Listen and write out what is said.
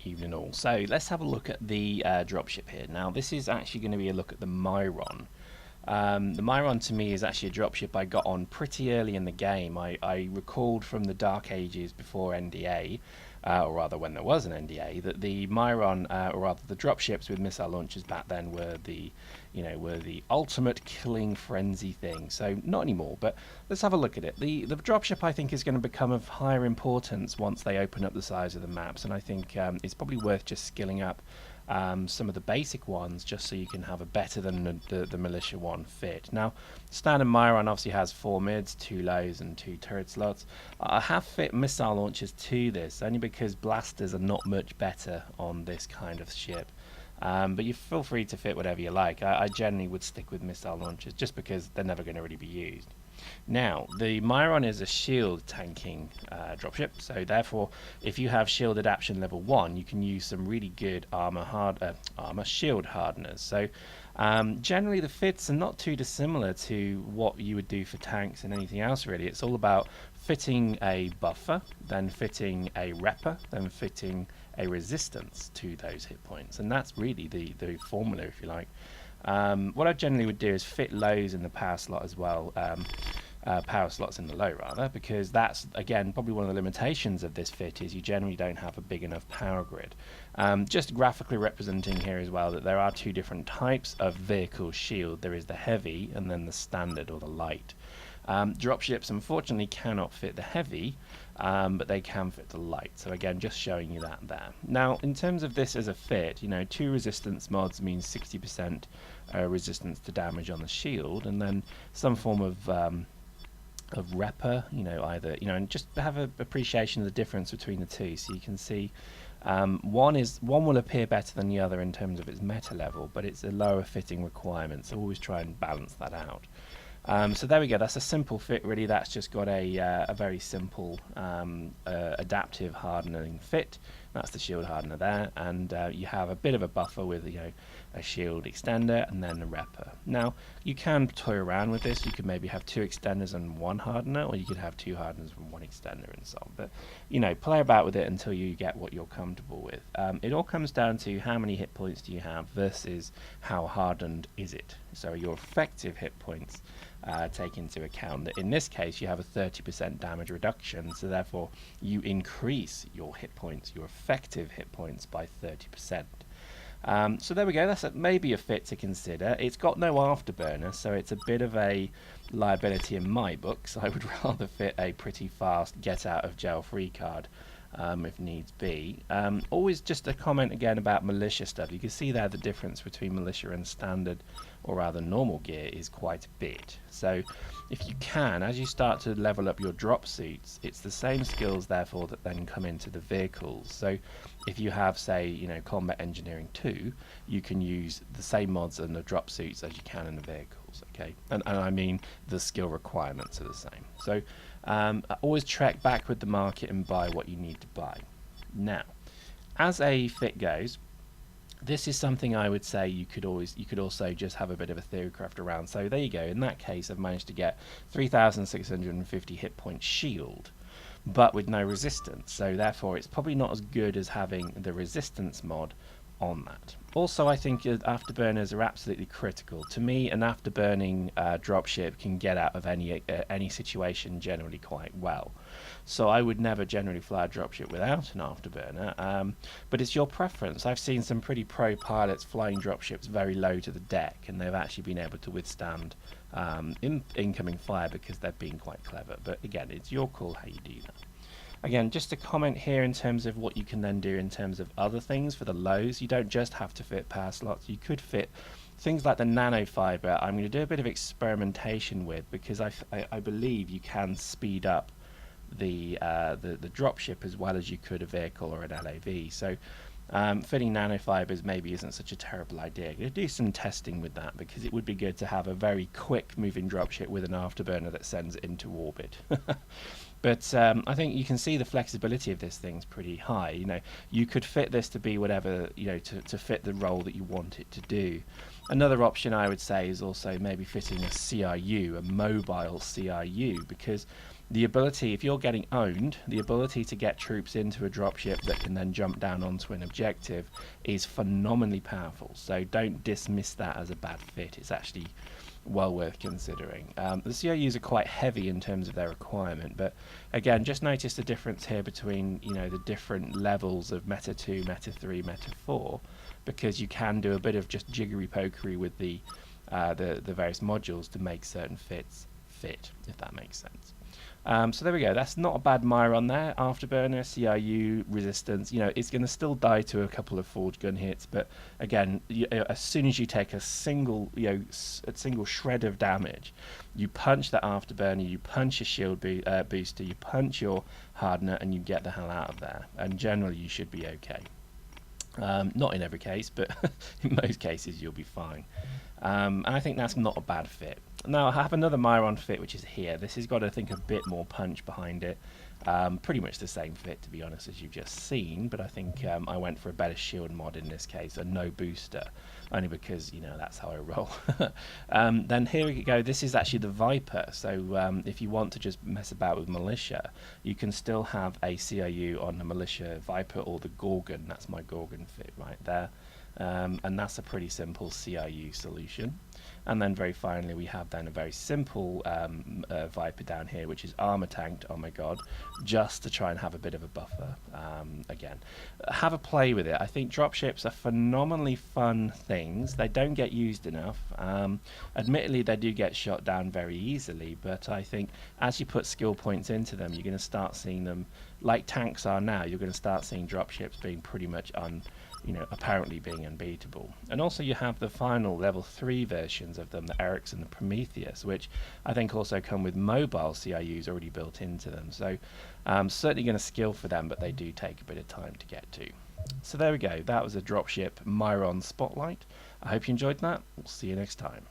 Evening all. So let's have a look at the dropship here. Now this is actually going to be a look at the Myron. The Myron to me is actually a dropship I got on pretty early in the game. I recalled from the dark ages before NDA, or rather when there was an NDA, that the Myron, or rather the dropships with missile launchers back then were the, were the ultimate killing frenzy thing. So not anymore, but let's have a look at it. The dropship I think is going to become of higher importance once they open up the size of the maps, and I think it's probably worth just skilling up some of the basic ones just so you can have a better than the militia one fit. Now standard Myron obviously has 4 mids, 2 lows and 2 turret slots. I have fit missile launchers to this only because blasters are not much better on this kind of ship, but you feel free to fit whatever you like. I generally would stick with missile launchers just because they're never going to really be used. Now, the Myron is a shield tanking dropship, so therefore, if you have shield adaptation level 1, you can use some really good armor shield hardeners. So, generally, the fits are not too dissimilar to what you would do for tanks and anything else, really. It's all about fitting a buffer, then fitting a repper, then fitting a resistance to those hit points, and that's really the formula, if you like. What I generally would do is fit lows in the power slot as well, power slots in the low rather, because that's again probably one of the limitations of this fit is you generally don't have a big enough power grid. Just graphically representing here as well that there are 2 different types of vehicle shield. There is the heavy and then the standard or the light. Dropships unfortunately cannot fit the heavy, but they can fit the light. So again, just showing you that there. Now, in terms of this as a fit, 2 resistance mods means 60% resistance to damage on the shield, and then some form of repper, either, and just have an appreciation of the difference between the 2. So you can see one will appear better than the other in terms of its meta level, but it's a lower fitting requirement. So always try and balance that out. So there we go, that's a simple fit really. That's just got a very simple adaptive hardening fit. That's the shield hardener there, and you have a bit of a buffer with a shield extender and then a repper. Now you can toy around with this. You could maybe have 2 extenders and 1 hardener, or you could have 2 hardeners and 1 extender and so on. But play about with it until you get what you're comfortable with. It all comes down to how many hit points do you have versus how hardened is it. So your effective hit points take into account that in this case you have a 30% damage reduction, so therefore you increase your hit points, your effective hit points, by 30%. So there we go, that's maybe a fit to consider. It's got no afterburner, so it's a bit of a liability in my books. I would rather fit a pretty fast get out of jail free card if needs be. Always just a comment again about militia stuff. You can see there the difference between militia and standard, or rather normal gear, is quite a bit. So if you can, as you start to level up your drop suits, it's the same skills therefore that then come into the vehicles. So if you have, say, combat engineering 2, you can use the same mods and the drop suits as you can in the vehicles, okay? And I mean the skill requirements are the same. So always track back with the market and buy what you need to buy. Now, as a fit goes, this is something I would say you could also just have a bit of a theory craft around. So there you go. In that case, I've managed to get 3,650 hit point shield, but with no resistance. So therefore, it's probably not as good as having the resistance mod on that. Also, I think afterburners are absolutely critical. To me, an afterburning dropship can get out of any situation generally quite well. So I would never generally fly a dropship without an afterburner, but it's your preference. I've seen some pretty pro pilots flying dropships very low to the deck, and they've actually been able to withstand incoming fire because they've been quite clever. But again, it's your call how you do that. Again, just a comment here in terms of what you can then do in terms of other things for the lows. You don't just have to fit power slots. You could fit things like the nanofiber. I'm going to do a bit of experimentation with, because I believe you can speed up the dropship as well as you could a vehicle or an LAV. So fitting nanofibers maybe isn't such a terrible idea. I'm going to do some testing with that, because it would be good to have a very quick moving dropship with an afterburner that sends it into orbit. But I think you can see the flexibility of this thing's pretty high. You could fit this to be whatever, to fit the role that you want it to do. Another option I would say is also maybe fitting a CRU, a mobile CRU, because the ability, if you're getting owned, the ability to get troops into a dropship that can then jump down onto an objective is phenomenally powerful. So don't dismiss that as a bad fit. It's actually well worth considering. The CIUs are quite heavy in terms of their requirement, but again, just notice the difference here between, you know, the different levels of Meta 2, Meta 3, Meta 4, because you can do a bit of just jiggery pokery with the various modules to make certain fits fit, if that makes sense. So there we go. That's not a bad Myron there. Afterburner, CIU, resistance. You know, it's going to still die to a couple of forge gun hits, but again, as soon as you take a single, a single shred of damage, you punch that afterburner, you punch your shield booster, you punch your hardener, and you get the hell out of there. And generally, you should be okay. Not in every case, but in most cases, you'll be fine. And I think that's not a bad fit. Now I have another Myron fit, which is here. This has got, I think, a bit more punch behind it. Pretty much the same fit, to be honest, as you've just seen, but I think I went for a better shield mod in this case, a no booster, only because, you know, that's how I roll. Then here we go. This is actually the Viper, so if you want to just mess about with militia, you can still have a CIU on the militia Viper or the Gorgon. That's my Gorgon fit right there. And that's a pretty simple CIU solution. And then very finally we have then a very simple Viper down here, which is armor tanked, oh my god, just to try and have a bit of a buffer. Again, have a play with it. I think dropships are phenomenally fun things. They don't get used enough. Admittedly, they do get shot down very easily, but I think as you put skill points into them, you're going to start seeing them, like tanks are now, you're going to start seeing dropships being pretty much apparently being unbeatable. And also you have the final level 3 versions of them, the Erics and the Prometheus, which I think also come with mobile CIUs already built into them. So certainly going to skill for them, but they do take a bit of time to get to. So there we go. That was a dropship Myron Spotlight. I hope you enjoyed that. We'll see you next time.